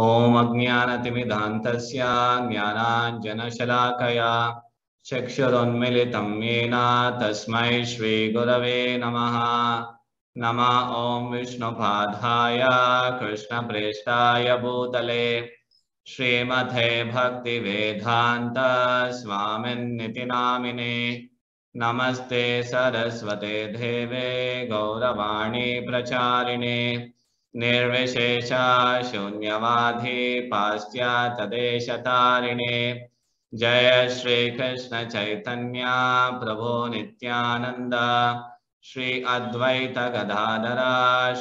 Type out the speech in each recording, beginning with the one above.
ॐ अज्ञानतिमिरान्धस्य ज्ञानाञ्जनशलाकया चक्षुरुन्मीलितं येन तस्मै श्रीगुरवे नमः। नमः ॐ विष्णुपादाय कृष्णप्रेष्ठाय भूतले श्रीमते भक्तिवेदान्त स्वामिन्निति नामिने। नमस्ते सरस्वते देवे गौरवाणी प्रचारिणे निर्विशेष शून्यवादी पाश्चात्यदेशतारिणे। जय श्री कृष्ण चैतन्य प्रभु नित्यानंद श्री अद्वैत गदाधर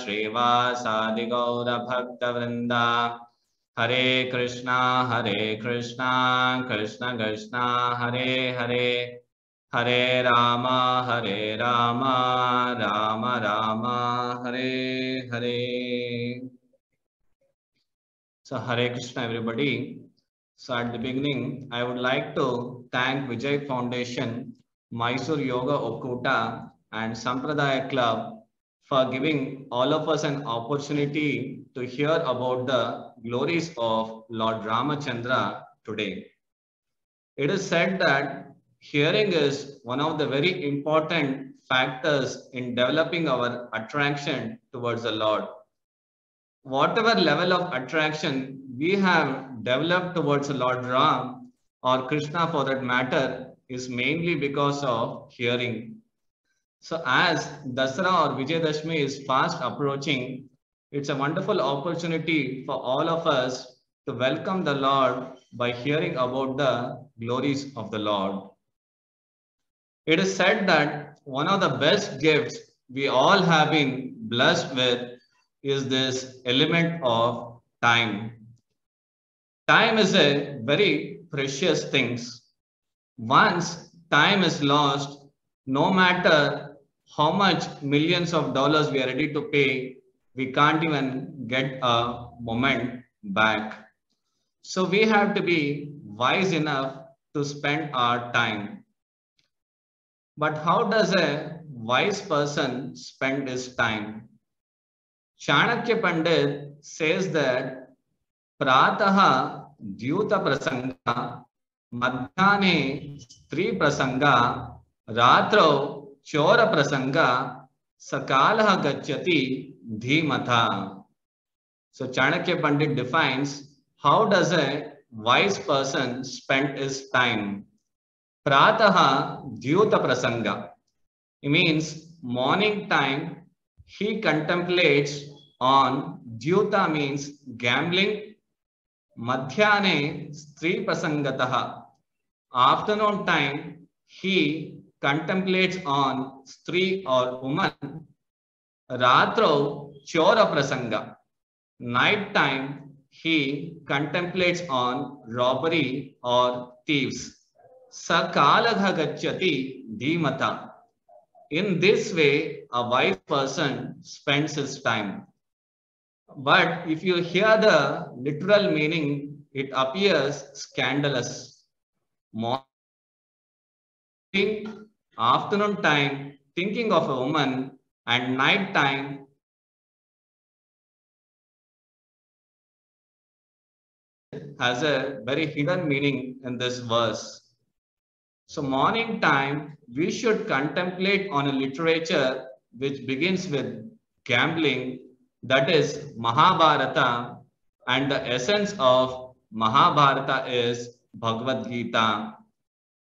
श्रीवासादि गौर भक्तवृंद। हरे कृष्णा कृष्ण कृष्ण हरे हरे, हरे Ram Ram Ram Hare Hare. So Hare Krishna everybody. So at the beginning, I would like to thank Vijay Foundation, Mysore Yoga Okuta and Sampradaya Club for giving all of us an opportunity to hear about the glories of Lord Ramachandra today. It is said that hearing is one of the very important factors in developing our attraction towards the Lord. Whatever level of attraction we have developed towards Lord Ram or Krishna for that matter is mainly because of hearing. So as Dasara or Vijayadashmi is fast approaching, it's a wonderful opportunity for all of us to welcome the Lord by hearing about the glories of the Lord. It is said that one of the best gifts we all have been blessed with is this element of time. Time is a very precious thing. Once time is lost, no matter how much millions of dollars we are ready to pay, we can't even get a moment back. So we have to be wise enough to spend our time. But how does a wise person spend his time? Chanakya Pandit says that Prataha Dyuta Prasanga, Madhyane Stri Prasanga, Ratro Chora Prasanga, Sakalaha Gachyati Dhimata. So Chanakya Pandit defines how does a wise person spend his time. Prataha Dyuta Prasanga. It means morning time he contemplates on Dyuta means gambling. Madhyane Stri Prasangataha. Afternoon time he contemplates on Stri or woman. Ratro Chora Prasanga. Night time he contemplates on robbery or thieves. Sakalagha Gachyati Dhimata. In this way, a wise person spends his time. But if you hear the literal meaning, it appears scandalous. Morning, afternoon time, thinking of a woman, and night time, has a very hidden meaning in this verse. So morning time, we should contemplate on a literature which begins with gambling, that is Mahabharata, and the essence of Mahabharata is Bhagavad Gita.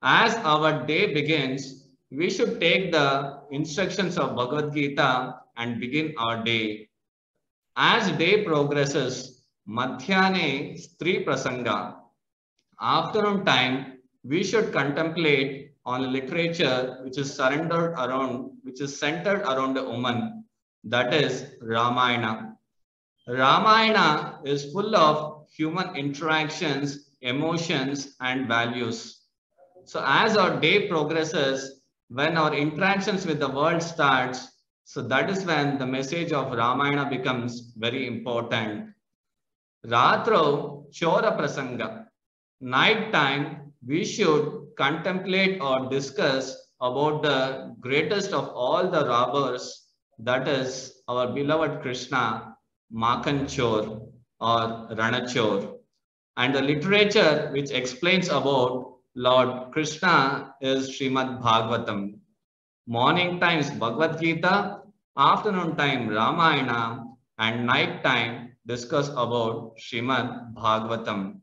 As our day begins, we should take the instructions of Bhagavad Gita and begin our day. As day progresses, Madhyane Stri Prasanga, afternoon time, we should contemplate on a literature which is centered around a woman, that is Ramayana. Ramayana is full of human interactions, emotions, and values. So as our day progresses, when our interactions with the world starts, so that is when the message of Ramayana becomes very important. Ratro Chora Prasanga. Night time, we should contemplate or discuss about the greatest of all the robbers, that is our beloved Krishna, Makan Chor, or Ranachor. And the literature which explains about Lord Krishna is Srimad Bhagavatam. Morning times Bhagavad Gita, afternoon time Ramayana, and night time discuss about Srimad Bhagavatam.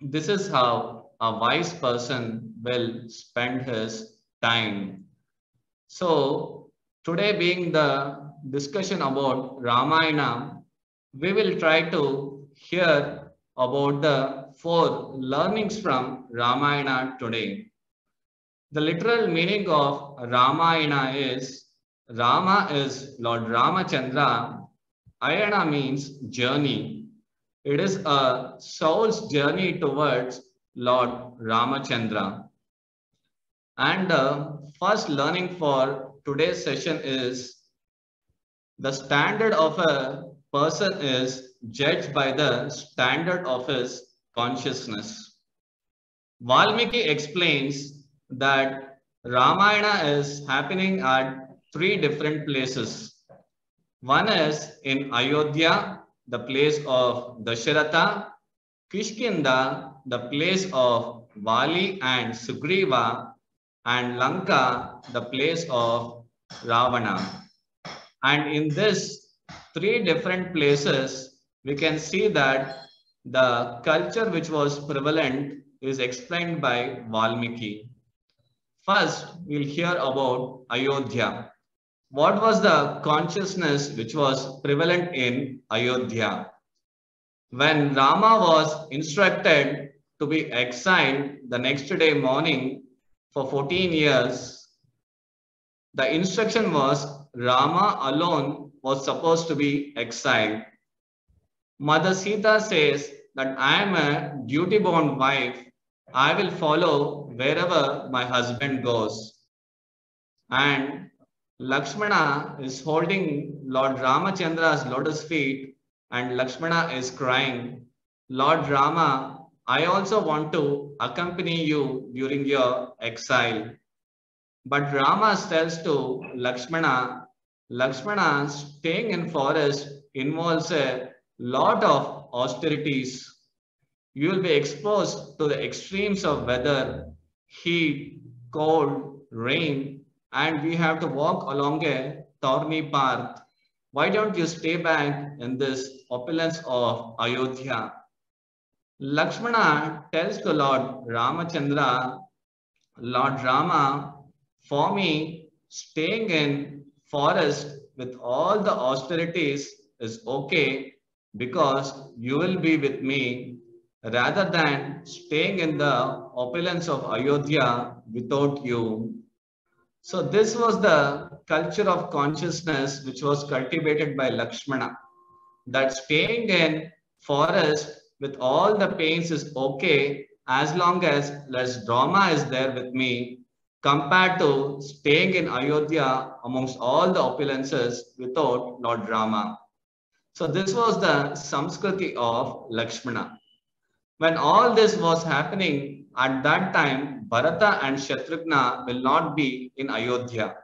This is how a wise person will spend his time. So today being the discussion about Ramayana, we will try to hear about the four learnings from Ramayana today. The literal meaning of Ramayana is Rama is Lord Ramachandra. Ayana means journey. It is a soul's journey towards Lord Ramachandra. And the first learning for today's session is the standard of a person is judged by the standard of his consciousness. Valmiki explains that Ramayana is happening at three different places. One is in Ayodhya, the place of Dasharatha, Kishkinda, the place of Vali and Sugriva, and Lanka, the place of Ravana. And in this three different places, we can see that the culture which was prevalent is explained by Valmiki. First, we'll hear about Ayodhya. What was the consciousness which was prevalent in Ayodhya? When Rama was instructed to be exiled the next day morning for 14 years, the instruction was Rama alone was supposed to be exiled. Mother Sita says that I am a duty-bound wife. I will follow wherever my husband goes. And Lakshmana is holding Lord Ramachandra's lotus feet, and Lakshmana is crying, Lord Rama, I also want to accompany you during your exile. But Rama tells to Lakshmana, Lakshmana, staying in forest involves a lot of austerities. You will be exposed to the extremes of weather, heat, cold, rain, and we have to walk along a thorny path. Why don't you stay back in this opulence of Ayodhya? Lakshmana tells to Lord Ramachandra, Lord Rama, for me, staying in forest with all the austerities is okay because you will be with me rather than staying in the opulence of Ayodhya without you. So this was the culture of consciousness which was cultivated by Lakshmana, that staying in forest with all the pains is okay as long as less drama is there with me compared to staying in Ayodhya amongst all the opulences without Lord Rama. So this was the Samskriti of Lakshmana. When all this was happening at that time, Bharata and Shatrughna will not be in Ayodhya.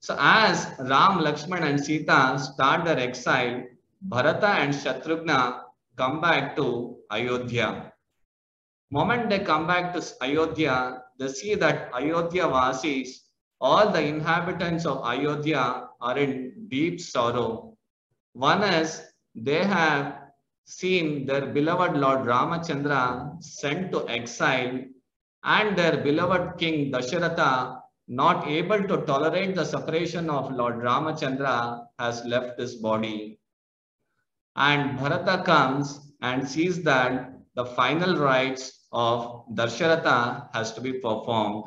So as Ram, Lakshman and Sita start their exile, Bharata and Shatrughna come back to Ayodhya. Moment they come back to Ayodhya, they see that Ayodhya Vasis, all the inhabitants of Ayodhya are in deep sorrow. One is they have seen their beloved Lord Ramachandra sent to exile and their beloved King Dasharatha, not able to tolerate the separation of Lord Ramachandra, has left his body. And Bharata comes and sees that the final rites of Dasharatha has to be performed.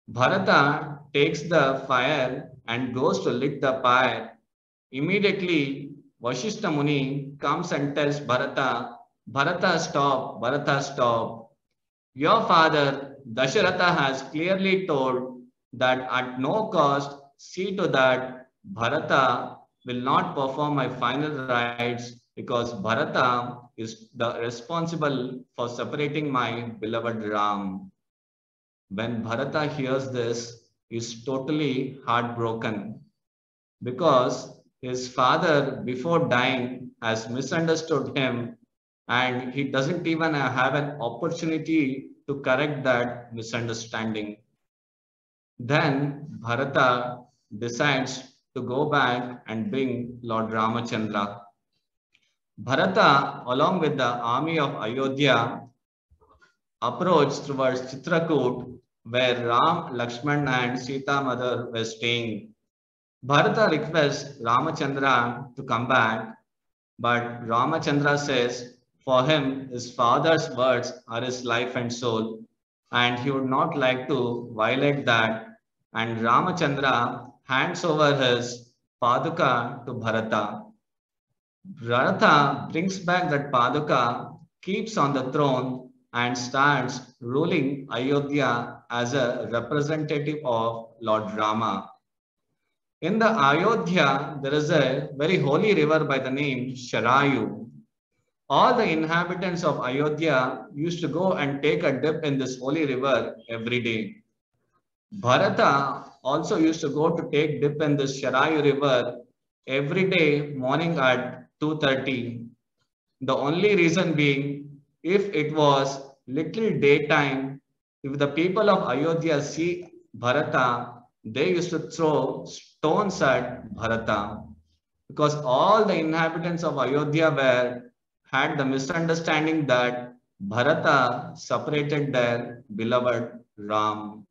Bharata takes the fire and goes to lit the pyre. Immediately, Vashishta Muni comes and tells Bharata, Bharata, stop, Bharata, stop. Your father, Dasharatha, has clearly told that at no cost, see to that Bharata will not perform my final rites because Bharata is the responsible for separating my beloved Ram. When Bharata hears this, he is totally heartbroken because His father, before dying, has misunderstood him, and he doesn't even have an opportunity to correct that misunderstanding. Then Bharata decides to go back and bring Lord Ramachandra. Bharata, along with the army of Ayodhya, approached towards Chitrakoot, where Ram, Lakshman, and Sita mother were staying. Bharata requests Ramachandra to come back, but Ramachandra says for him his father's words are his life and soul, and he would not like to violate that. And Ramachandra hands over his Paduka to Bharata. Bharata brings back that Paduka, keeps on the throne, and starts ruling Ayodhya as a representative of Lord Rama. In the Ayodhya, there is a very holy river by the name Sharayu. All the inhabitants of Ayodhya used to go and take a dip in this holy river every day. Bharata also used to go to take dip in this Sharayu river every day morning at 2:30. The only reason being, if it was little daytime, if the people of Ayodhya see Bharata, they used to throw stones at Bharata because all the inhabitants of Ayodhya had the misunderstanding that Bharata separated their beloved Ram.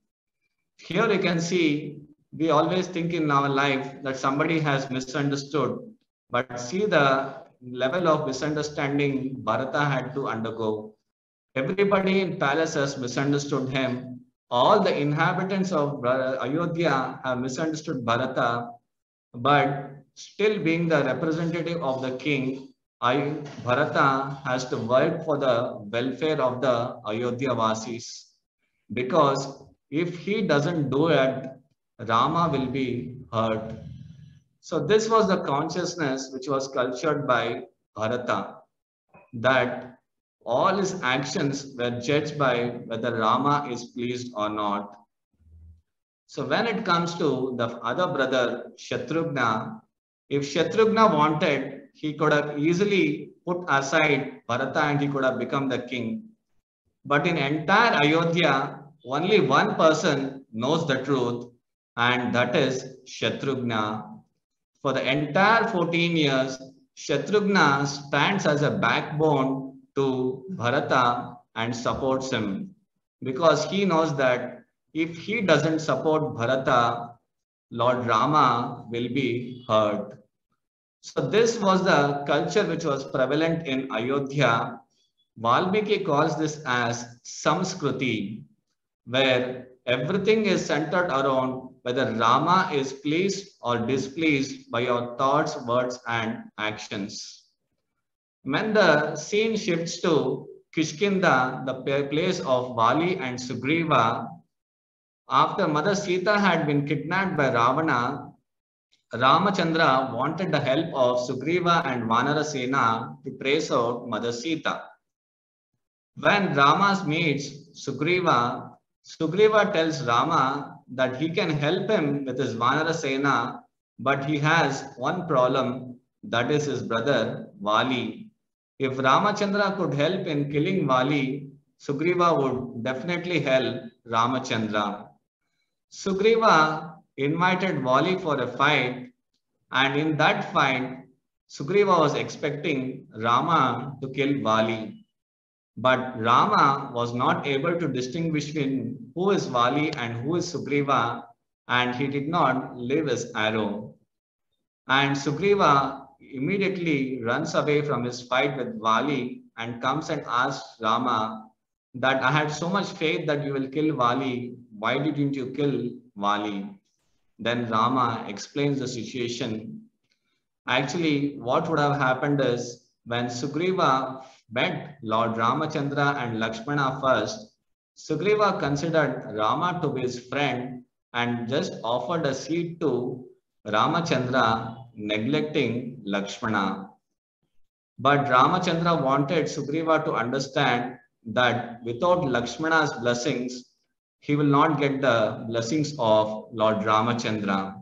Here you can see we always think in our life that somebody has misunderstood, but see the level of misunderstanding Bharata had to undergo. Everybody in palace has misunderstood him. All the inhabitants of Ayodhya have misunderstood Bharata, but still being the representative of the king, Bharata has to work for the welfare of the Ayodhya Vasis. Because if he doesn't do it, Rama will be hurt. So this was the consciousness which was cultured by Bharata, that all his actions were judged by whether Rama is pleased or not. So when it comes to the other brother, Shatrughna, if Shatrughna wanted, he could have easily put aside Bharata and he could have become the king. But in entire Ayodhya, only one person knows the truth, and that is Shatrughna. For the entire 14 years, Shatrughna stands as a backbone to Bharata and supports him because he knows that if he doesn't support Bharata, Lord Rama will be hurt. So this was the culture which was prevalent in Ayodhya. Valmiki calls this as Samskruti, where everything is centered around whether Rama is pleased or displeased by your thoughts, words, and actions. When the scene shifts to Kishkinda, the place of Vali and Sugriva, after Mother Sita had been kidnapped by Ravana, Ramachandra wanted the help of Sugriva and Vanarasena to trace out Mother Sita. When Rama meets Sugriva, Sugriva tells Rama that he can help him with his Vanarasena, but he has one problem, that is his brother Vali. If Ramachandra could help in killing Vali, Sugriva would definitely help Ramachandra. Sugriva invited Vali for a fight, and in that fight, Sugriva was expecting Rama to kill Vali. But Rama was not able to distinguish between who is Vali and who is Sugriva, and he did not leave his arrow. And Sugriva immediately runs away from his fight with Vali and comes and asks Rama that I had so much faith that you will kill Vali. Why didn't you kill Vali? Then Rama explains the situation. Actually, what would have happened is when Sugriva met Lord Ramachandra and Lakshmana first, Sugriva considered Rama to be his friend and just offered a seat to Ramachandra, neglecting Lakshmana. But Ramachandra wanted Sugriva to understand that without Lakshmana's blessings, he will not get the blessings of Lord Ramachandra.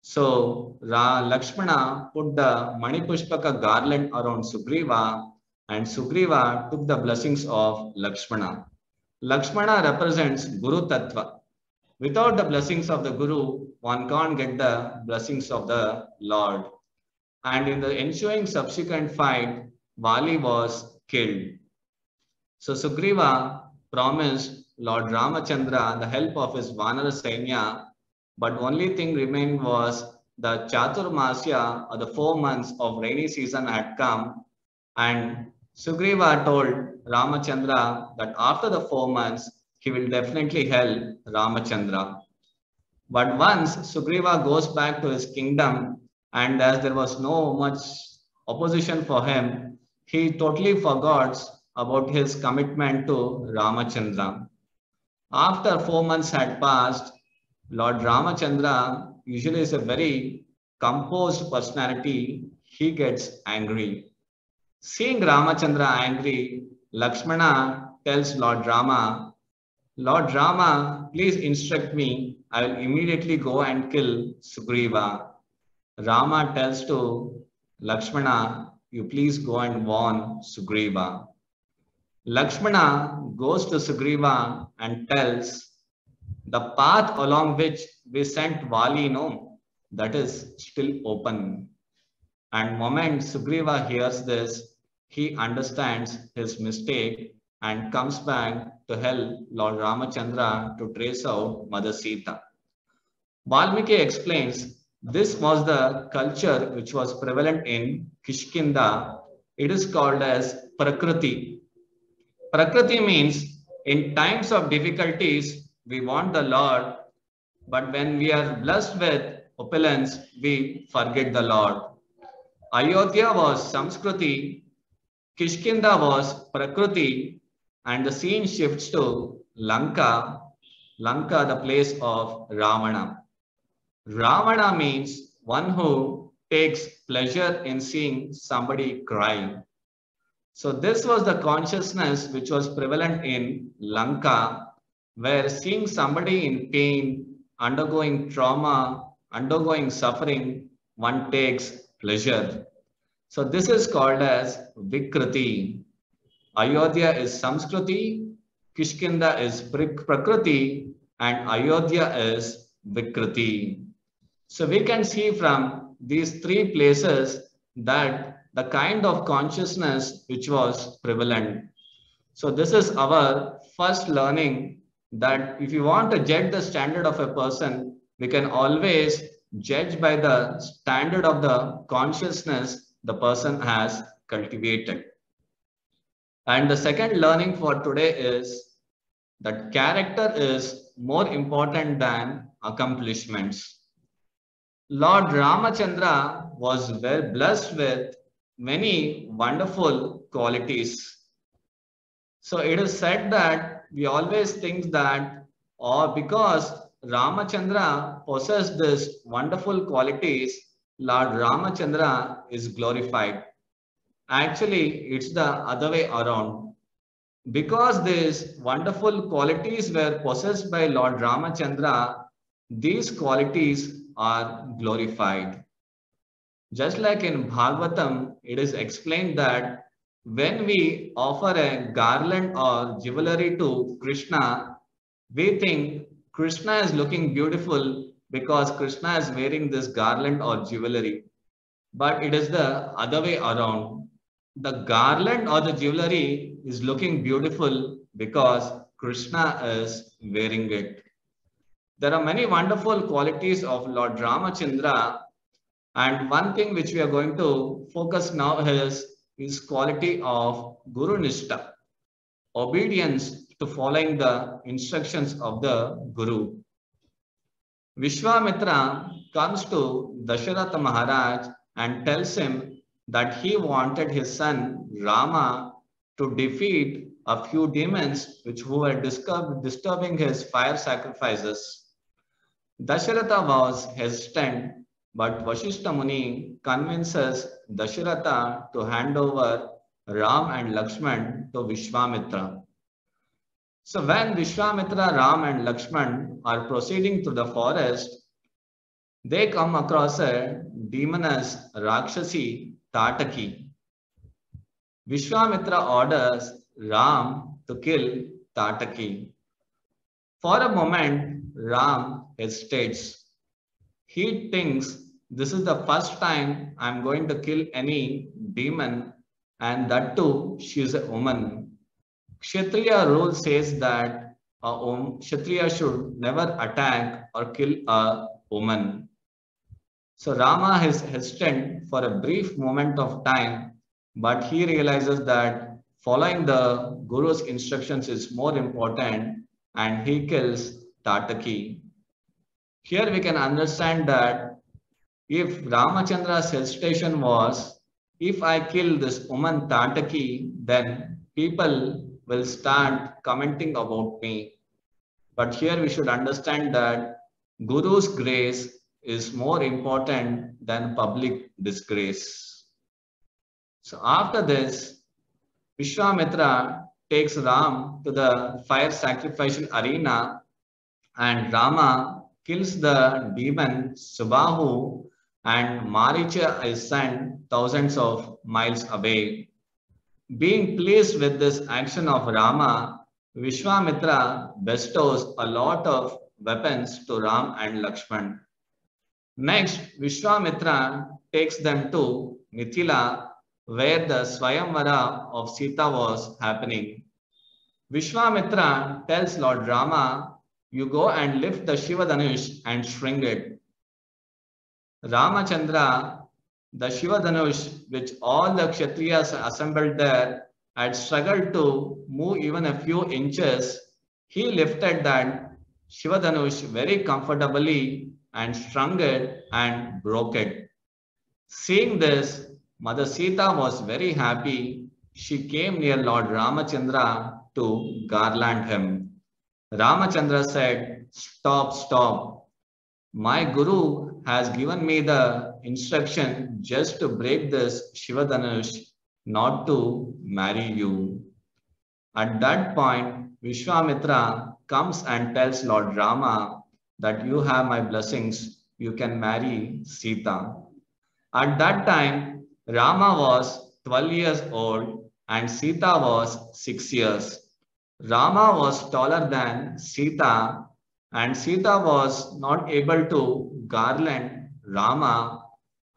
So Lakshmana put the Manipushpaka garland around Sugriva, and Sugriva took the blessings of Lakshmana. Lakshmana represents Guru Tattva. Without the blessings of the Guru, one can't get the blessings of the Lord. And in the ensuing subsequent fight, Vali was killed. So Sugriva promised Lord Ramachandra the help of his Vanara Sainya, but only thing remained was the Chaturmasya, or the 4 months of rainy season had come, and Sugriva told Ramachandra that after the 4 months he will definitely help Ramachandra. But once Sugriva goes back to his kingdom, and as there was no much opposition for him, he totally forgot about his commitment to Ramachandra. After 4 months had passed, Lord Ramachandra usually is a very composed personality. He gets angry. Seeing Ramachandra angry, Lakshmana tells Lord Rama, Lord Rama, please instruct me. I will immediately go and kill Sugriva. Rama tells to Lakshmana, you please go and warn Sugriva. Lakshmana goes to Sugriva and tells, the path along which we sent Vali, no, that is still open. And moment Sugriva hears this, he understands his mistake and comes back to help Lord Ramachandra to trace out Mother Sita. Valmiki explains this was the culture which was prevalent in Kishkinda. It is called as Prakriti. Prakriti means in times of difficulties, we want the Lord, but when we are blessed with opulence, we forget the Lord. Ayodhya was Samskriti, Kishkinda was Prakriti, and the scene shifts to Lanka, Lanka, the place of Ravana. Ravana means one who takes pleasure in seeing somebody cry. So this was the consciousness which was prevalent in Lanka, where seeing somebody in pain, undergoing trauma, undergoing suffering, one takes pleasure. So this is called as Vikriti. Ayodhya is Samskriti, Kishkinda is Prakriti, and Ayodhya is Vikriti. So we can see from these three places that the kind of consciousness which was prevalent. So this is our first learning, that if you want to judge the standard of a person, we can always judge by the standard of the consciousness the person has cultivated. And the second learning for today is that character is more important than accomplishments. Lord Ramachandra was well blessed with many wonderful qualities. So it is said that we always think that, or because Ramachandra possessed these wonderful qualities, Lord Ramachandra is glorified. Actually, it's the other way around. Because these wonderful qualities were possessed by Lord Ramachandra, these qualities are glorified. Just like in Bhagavatam, it is explained that when we offer a garland or jewelry to Krishna, we think Krishna is looking beautiful because Krishna is wearing this garland or jewelry. But it is the other way around. The garland or the jewelry is looking beautiful because Krishna is wearing it. There are many wonderful qualities of Lord Ramachandra, and one thing which we are going to focus now is quality of Guru Nishtha, obedience to following the instructions of the Guru. Vishwamitra comes to Dasharatha Maharaj and tells him that he wanted his son Rama to defeat a few demons who were disturbing his fire sacrifices. Dasharatha was hesitant, but Vashishta Muni convinces Dasharatha to hand over Ram and Lakshman to Vishwamitra. So when Vishwamitra, Ram and Lakshman are proceeding through the forest, They come across a demoness Rakshasi Tataki. Vishwamitra orders Ram to kill Tataki. For a moment, Ram hesitates. He thinks, this is the first time I'm going to kill any demon, and that too, she is a woman. Kshatriya rule says that Kshatriya should never attack or kill a woman. So Rama is hesitant for a brief moment of time, but he realizes that following the Guru's instructions is more important, and he kills Tataki. Here we can understand that if Ramachandra's hesitation was, if I kill this woman Tataki, then people will start commenting about me. But here we should understand that Guru's grace is more important than public disgrace. So after this, Vishwamitra takes Ram to the fire sacrificial arena, and Rama kills the demon Subahu, and Maricha is sent thousands of miles away. Being pleased with this action of Rama, Vishwamitra bestows a lot of weapons to Ram and Lakshman. Next, Vishwamitra takes them to Mithila, where the Swayamvara of Sita was happening. Vishwamitra tells Lord Rama, you go and lift the Shiva Dhanush and string it. Ramachandra, the Shiva Dhanush, which all the Kshatriyas assembled there, had struggled to move even a few inches. He lifted that Shiva Dhanush very comfortably and strung it and broke it. Seeing this, Mother Sita was very happy. She came near Lord Ramachandra to garland him. Ramachandra said, stop, stop. My Guru has given me the instruction just to break this Shiva Dhanush, not to marry you. At that point, Vishwamitra comes and tells Lord Rama that you have my blessings, you can marry Sita. At that time, Rama was 12 years old and Sita was 6 years. Rama was taller than Sita, and Sita was not able to garland Rama,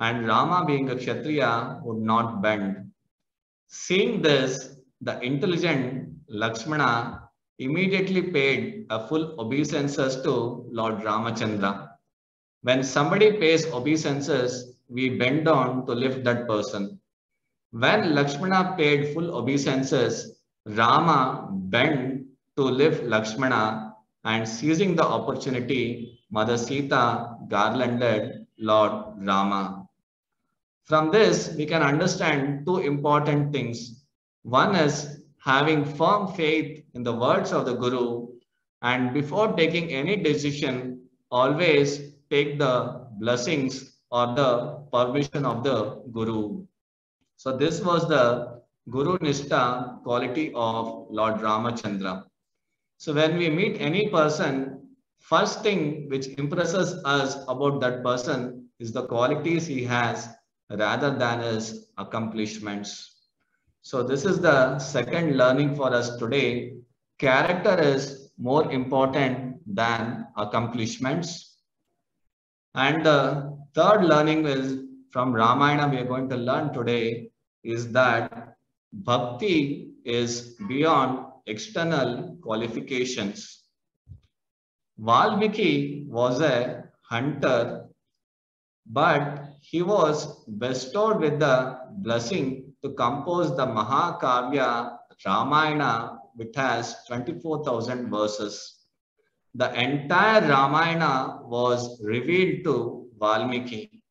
and Rama being a Kshatriya would not bend. Seeing this, the intelligent Lakshmana immediately paid a full obeisances to Lord Ramachandra. When somebody pays obeisances, we bend down to lift that person. When Lakshmana paid full obeisances, Rama bent to lift Lakshmana, and seizing the opportunity, Mother Sita garlanded Lord Rama. From this, we can understand two important things. One is having firm faith in the words of the Guru, and before taking any decision, always take the blessings or the permission of the Guru. So this was the Guru Nishtha quality of Lord Ramachandra. So when we meet any person, first thing which impresses us about that person is the qualities he has rather than his accomplishments. So this is the second learning for us today. Character is more important than accomplishments. And the third learning is from Ramayana we are going to learn today is that bhakti is beyond external qualifications. Valmiki was a hunter, but he was bestowed with the blessing to compose the Mahakavya Ramayana, which has 24,000 verses. The entire Ramayana was revealed to Valmiki.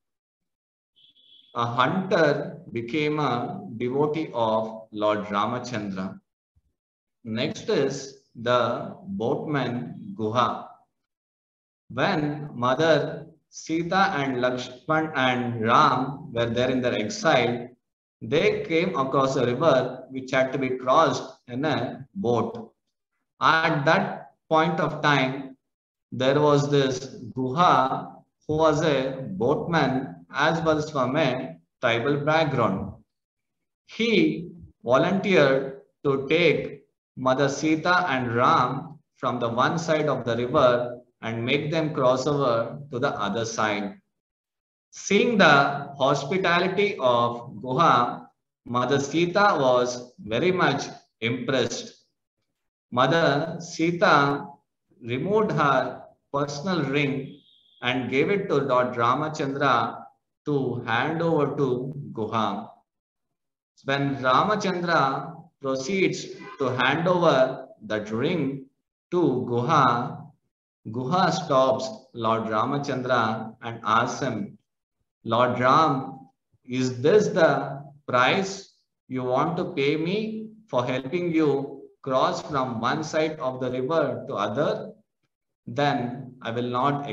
A hunter became a devotee of Lord Ramachandra. Next is the boatman Guha. When Mother Sita and Lakshman and Ram were there in their exile, they came across a river which had to be crossed in a boat. At that point of time, there was this Guha who was a boatman as well as from a tribal background. He volunteered to take Mother Sita and Ram from the one side of the river and make them cross over to the other side. Seeing the hospitality of Guha, Mother Sita was very much impressed. Mother Sita removed her personal ring and gave it to Lord Ramachandra to hand over to Guha. When Ramachandra proceeds to hand over that ring to Guha, Guha stops Lord Ramachandra and asks him, Lord Ram, is this the price you want to pay me for helping you cross from one side of the river to other? Then I will not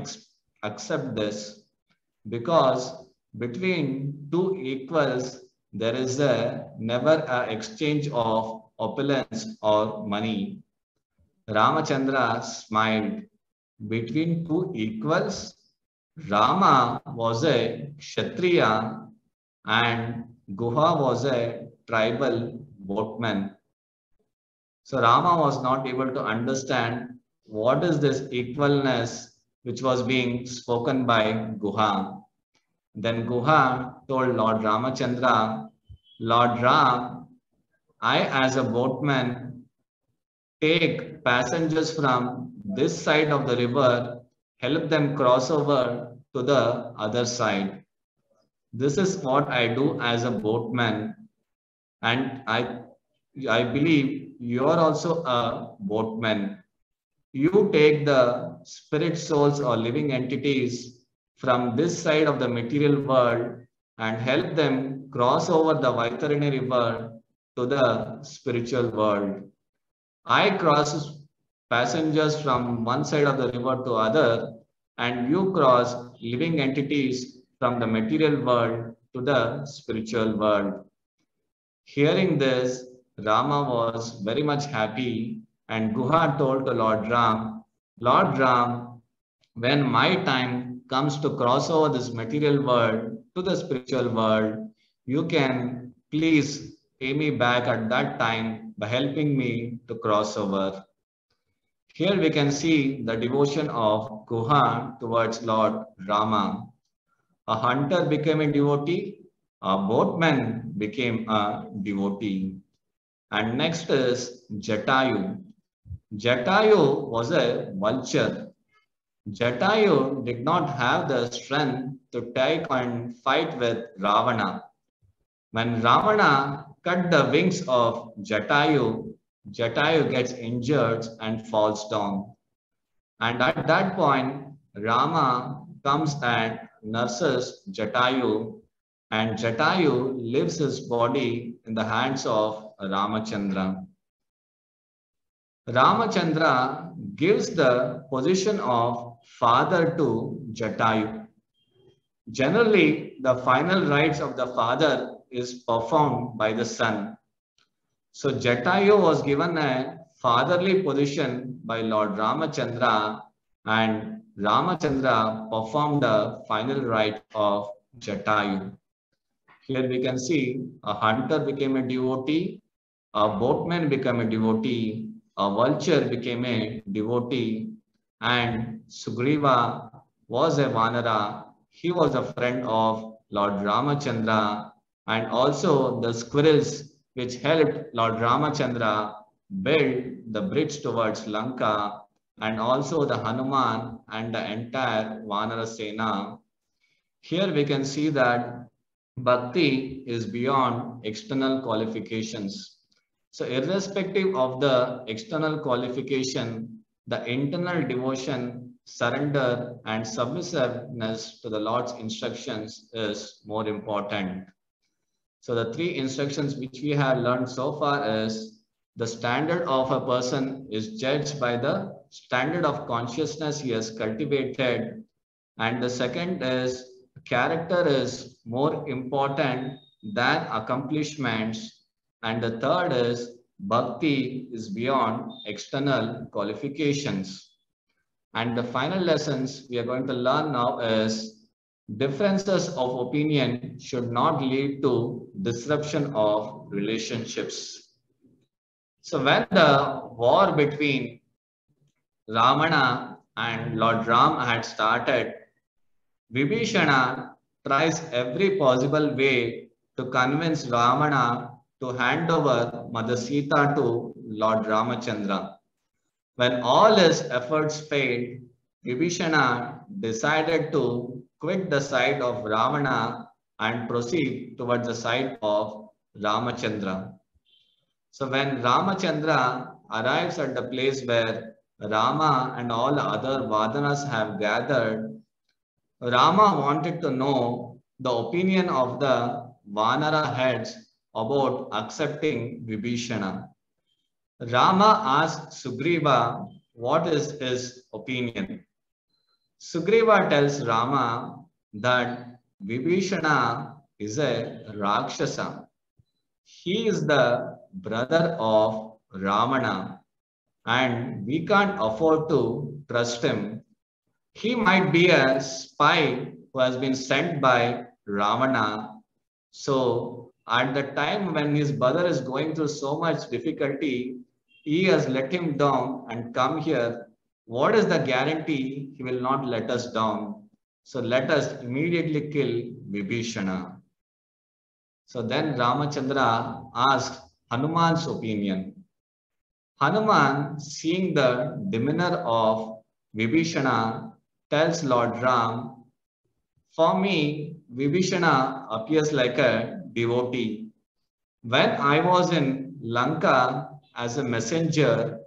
accept this, because between two equals there is never a exchange of opulence or money. Ramachandra smiled. Between two equals, Rama was a Kshatriya and Guha was a tribal boatman. So Rama was not able to understand what is this equalness which was being spoken by Guha. Then Guha told Lord Ramachandra, Lord Ram, I as a boatman take passengers from this side of the river, help them cross over to the other side. This is what I do as a boatman, and I believe you are also a boatman. You take the spirit souls or living entities from this side of the material world and help them cross over the Vaitarini river to the spiritual world. I cross passengers from one side of the river to other, and you cross living entities from the material world to the spiritual world. Hearing this, Rama was very much happy, and Guha told to Lord Ram, when my time comes to cross over this material world to the spiritual world, you can please pay me back at that time by helping me to cross over. Here we can see the devotion of Guha towards Lord Rama. A hunter became a devotee, a boatman became a devotee. And next is Jatayu. Jatayu was a vulture. Jatayu did not have the strength to take and fight with Ravana. When Ravana cut the wings of Jatayu, Jatayu gets injured and falls down. And at that point, Rama comes and nurses Jatayu, and Jatayu leaves his body in the hands of Ramachandra. Ramachandra gives the position of father to Jatayu. Generally, the final rites of the father is performed by the son. So Jatayu was given a fatherly position by Lord Ramachandra, and Ramachandra performed the final rite of Jatayu. Here we can see a hunter became a devotee, a boatman became a devotee, a vulture became a devotee, and Sugriva was a Vanara. He was a friend of Lord Ramachandra, and also the squirrels which helped Lord Ramachandra build the bridge towards Lanka, and also the Hanuman and the entire Vanara Sena. Here we can see that Bhakti is beyond external qualifications. So irrespective of the external qualification, the internal devotion, surrender and submissiveness to the Lord's instructions is more important. So the three instructions which we have learned so far is the standard of a person is judged by the standard of consciousness he has cultivated. And the second is character is more important than accomplishments. And the third is bhakti is beyond external qualifications. And the final lessons we are going to learn now is differences of opinion should not lead to disruption of relationships. So when the war between Ravana and Lord Ram had started, Vibhishana tries every possible way to convince Ravana to hand over Mother Sita to Lord Ramachandra. When all his efforts failed, Vibhishana decided to quit the side of Ravana and proceed towards the side of Ramachandra. So when Ramachandra arrives at the place where Rama and all the other Vadanas have gathered, Rama wanted to know the opinion of the Vanara heads about accepting Vibhishana. Rama asked Sugriva what is his opinion. Sugriva tells Rama that Vibhishana is a Rakshasa. He is the brother of Ravana and we can't afford to trust him. He might be a spy who has been sent by Ravana. So at the time when his brother is going through so much difficulty, he has let him down and come here. What is the guarantee he will not let us down? So let us immediately kill Vibhishana. So then Ramachandra asked Hanuman's opinion. Hanuman, seeing the demeanor of Vibhishana, tells Lord Ram, for me, Vibhishana appears like a devotee. When I was in Lanka as a messenger,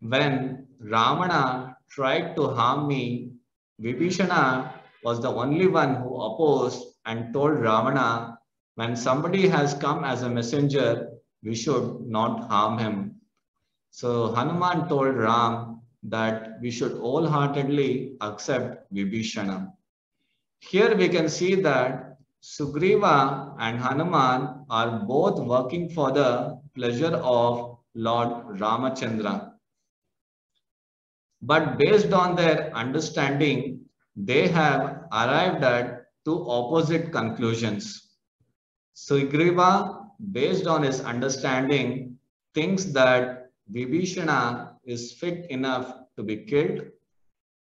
when Ravana tried to harm me, Vibhishana was the only one who opposed and told Ravana, when somebody has come as a messenger, we should not harm him. So Hanuman told Ram that we should wholeheartedly accept Vibhishana. Here we can see that Sugriva and Hanuman are both working for the pleasure of Lord Ramachandra. But based on their understanding, they have arrived at two opposite conclusions. Sugriva, based on his understanding, thinks that Vibhishana is fit enough to be killed,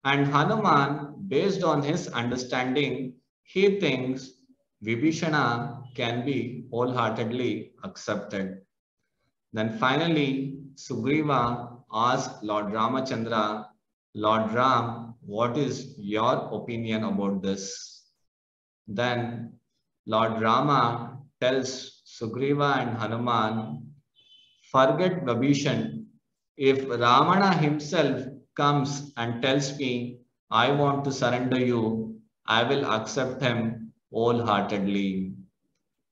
and Hanuman, based on his understanding, he thinks Vibhishana can be wholeheartedly accepted. Then finally, Sugriva asked Lord Ramachandra, Lord Ram, what is your opinion about this? Then Lord Rama tells Sugriva and Hanuman, forget Vibhishan. If Ravana himself comes and tells me, I want to surrender you, I will accept him wholeheartedly.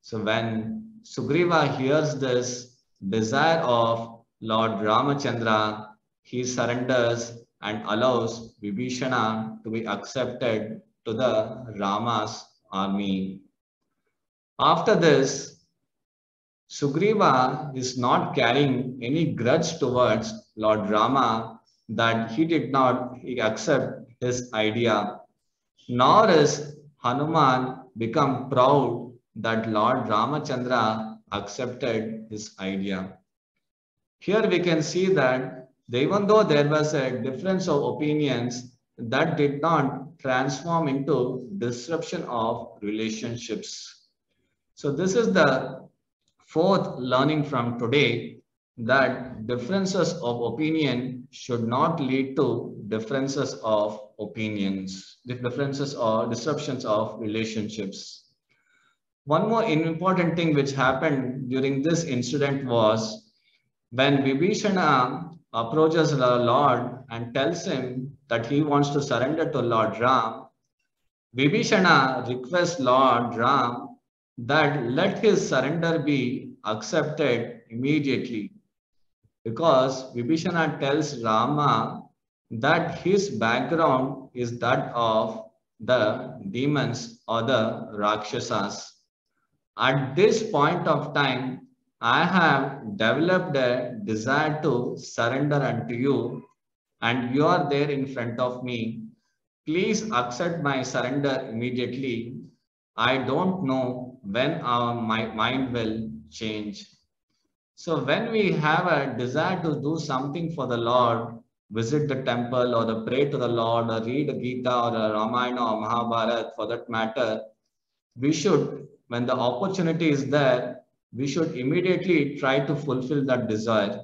So when Sugriva hears this desire of Lord Ramachandra, he surrenders and allows Vibhishana to be accepted to the Rama's army. After this, Sugriva is not carrying any grudge towards Lord Rama that he did not accept his idea, nor is Hanuman become proud that Lord Ramachandra accepted his idea. Here we can see that even though there was a difference of opinions, that did not transform into disruption of relationships. So this is the fourth learning from today, that differences of opinion should not lead to differences of opinions, differences or disruptions of relationships. One more important thing which happened during this incident was when Vibhishana approaches the Lord and tells him that he wants to surrender to Lord Ram, Vibhishana requests Lord Ram that let his surrender be accepted immediately, because Vibhishana tells Rama that his background is that of the demons or the Rakshasas. At this point of time, I have developed a desire to surrender unto you. and you are there in front of me. Please accept my surrender immediately. I don't know when my mind will change. So when we have a desire to do something for the Lord, visit the temple or the pray to the Lord or read a Gita or a Ramayana or Mahabharata for that matter, we should, when the opportunity is there, we should immediately try to fulfill that desire.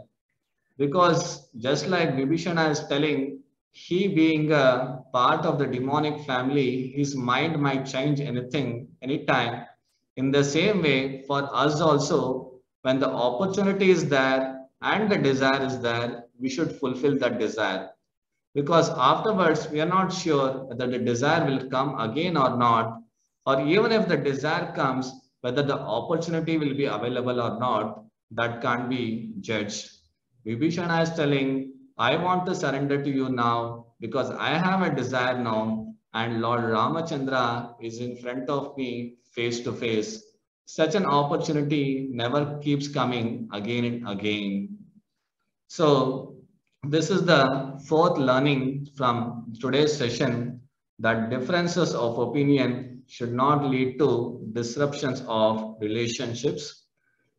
Because just like Vibhishana is telling, he being a part of the demonic family, his mind might change anything, anytime. In the same way, for us also, when the opportunity is there and the desire is there, we should fulfill that desire. Because afterwards, we are not sure whether the desire will come again or not, or even if the desire comes, whether the opportunity will be available or not, that can't be judged. Vibhishana is telling, I want to surrender to you now because I have a desire now, and Lord Ramachandra is in front of me face to face. Such an opportunity never keeps coming again and again. So, this is the fourth learning from today's session, that differences of opinion should not lead to disruptions of relationships.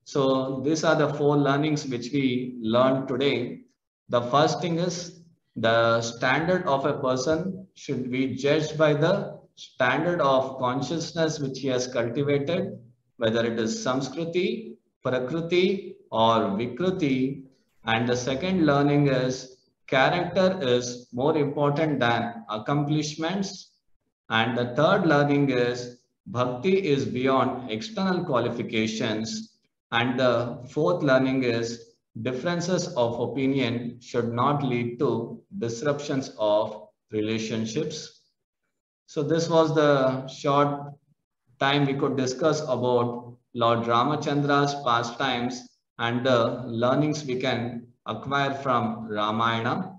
So these are the four learnings which we learned today. The first thing is the standard of a person should be judged by the standard of consciousness which he has cultivated, whether it is Samskriti, Prakriti, or Vikruti. And the second learning is character is more important than accomplishments. And the third learning is bhakti is beyond external qualifications. And the fourth learning is differences of opinion should not lead to disruptions of relationships. So this was the short time we could discuss about Lord Ramachandra's pastimes and the learnings we can acquire from Ramayana.